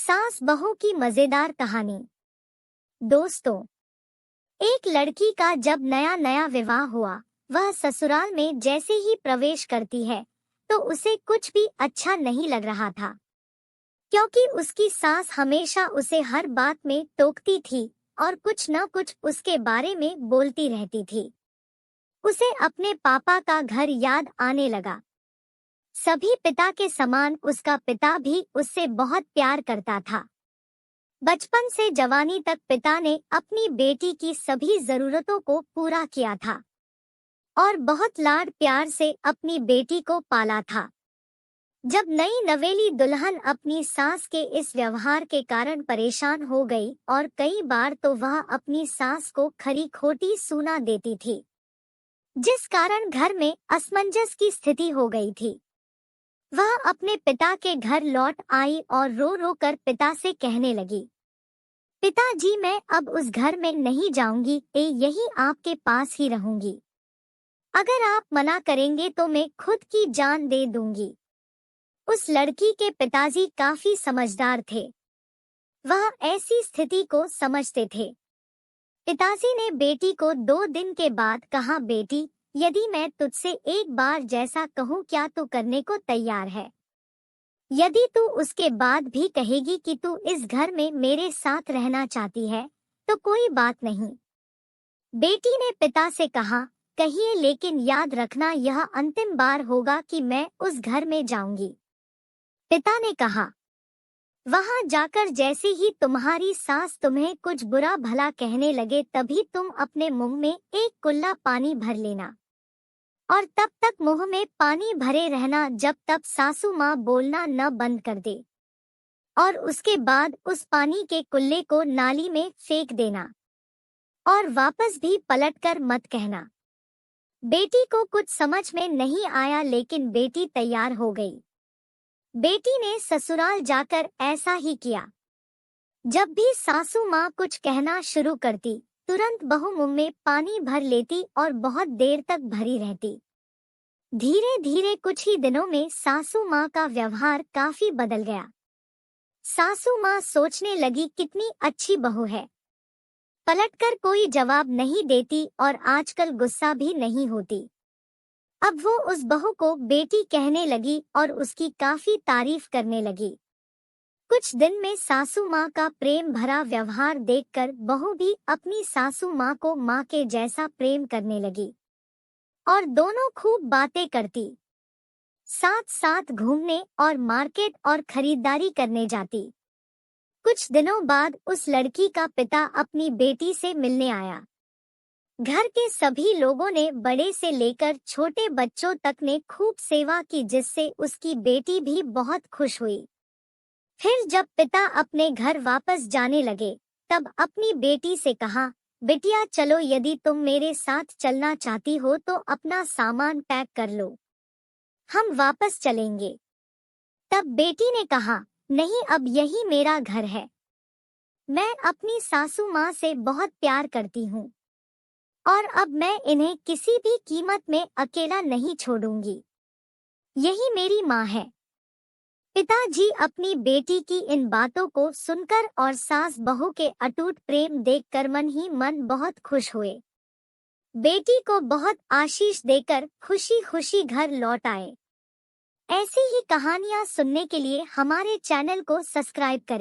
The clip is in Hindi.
सास बहू की मजेदार कहानी। दोस्तों, एक लड़की का जब नया नया विवाह हुआ, वह ससुराल में जैसे ही प्रवेश करती है तो उसे कुछ भी अच्छा नहीं लग रहा था, क्योंकि उसकी सास हमेशा उसे हर बात में टोकती थी और कुछ न कुछ उसके बारे में बोलती रहती थी। उसे अपने पापा का घर याद आने लगा। सभी पिता के समान उसका पिता भी उससे बहुत प्यार करता था। बचपन से जवानी तक पिता ने अपनी बेटी की सभी जरूरतों को पूरा किया था और बहुत लाड प्यार से अपनी बेटी को पाला था। जब नई नवेली दुल्हन अपनी सास के इस व्यवहार के कारण परेशान हो गई और कई बार तो वह अपनी सास को खरी खोटी सुना देती थी, जिस कारण घर में असमंजस की स्थिति हो गई थी। वह अपने पिता के घर लौट आई और रो रो कर पिता से कहने लगी, पिताजी, मैं अब उस घर में नहीं जाऊंगी, यही आपके पास ही रहूंगी। अगर आप मना करेंगे तो मैं खुद की जान दे दूंगी। उस लड़की के पिताजी काफी समझदार थे। वह ऐसी स्थिति को समझते थे। पिताजी ने बेटी को 2 दिन के बाद कहा, बेटी, यदि मैं तुझसे एक बार जैसा कहूँ क्या तू करने को तैयार है? यदि तू उसके बाद भी कहेगी कि तू इस घर में मेरे साथ रहना चाहती है तो कोई बात नहीं। बेटी ने पिता से कहा, कहिए, लेकिन याद रखना यह अंतिम बार होगा कि मैं उस घर में जाऊंगी। पिता ने कहा, वहां जाकर जैसे ही तुम्हारी सास तुम्हें कुछ बुरा भला कहने लगे तभी तुम अपने मुंह में एक कुल्ला पानी भर लेना और तब तक मुंह में पानी भरे रहना जब तक सासू माँ बोलना न बंद कर दे, और उसके बाद उस पानी के कुल्ले को नाली में फेंक देना और वापस भी पलटकर मत कहना। बेटी को कुछ समझ में नहीं आया, लेकिन बेटी तैयार हो गई। बेटी ने ससुराल जाकर ऐसा ही किया। जब भी सासू माँ कुछ कहना शुरू करती, तुरंत बहू मुंह में पानी भर लेती और बहुत देर तक भरी रहती। धीरे धीरे कुछ ही दिनों में सासू माँ का व्यवहार काफी बदल गया। सासू माँ सोचने लगी, कितनी अच्छी बहू है, पलटकर कोई जवाब नहीं देती और आजकल गुस्सा भी नहीं होती। अब वो उस बहू को बेटी कहने लगी और उसकी काफी तारीफ करने लगी। कुछ दिन में सासू माँ का प्रेम भरा व्यवहार देखकर बहू भी अपनी सासू माँ को माँ के जैसा प्रेम करने लगी और दोनों खूब बातें करती, साथ साथ घूमने और मार्केट और खरीदारी करने जाती। कुछ दिनों बाद उस लड़की का पिता अपनी बेटी से मिलने आया। घर के सभी लोगों ने, बड़े से लेकर छोटे बच्चों तक ने खूब सेवा की, जिससे उसकी बेटी भी बहुत खुश हुई। फिर जब पिता अपने घर वापस जाने लगे तब अपनी बेटी से कहा, बिटिया चलो, यदि तुम मेरे साथ चलना चाहती हो तो अपना सामान पैक कर लो, हम वापस चलेंगे। तब बेटी ने कहा, नहीं, अब यही मेरा घर है। मैं अपनी सासू माँ से बहुत प्यार करती हूँ और अब मैं इन्हें किसी भी कीमत में अकेला नहीं छोड़ूंगी। यही मेरी माँ है। पिताजी अपनी बेटी की इन बातों को सुनकर और सास बहू के अटूट प्रेम देखकर मन ही मन बहुत खुश हुए। बेटी को बहुत आशीष देकर खुशी खुशी घर लौट आए। ऐसी ही कहानियाँ सुनने के लिए हमारे चैनल को सब्सक्राइब करें।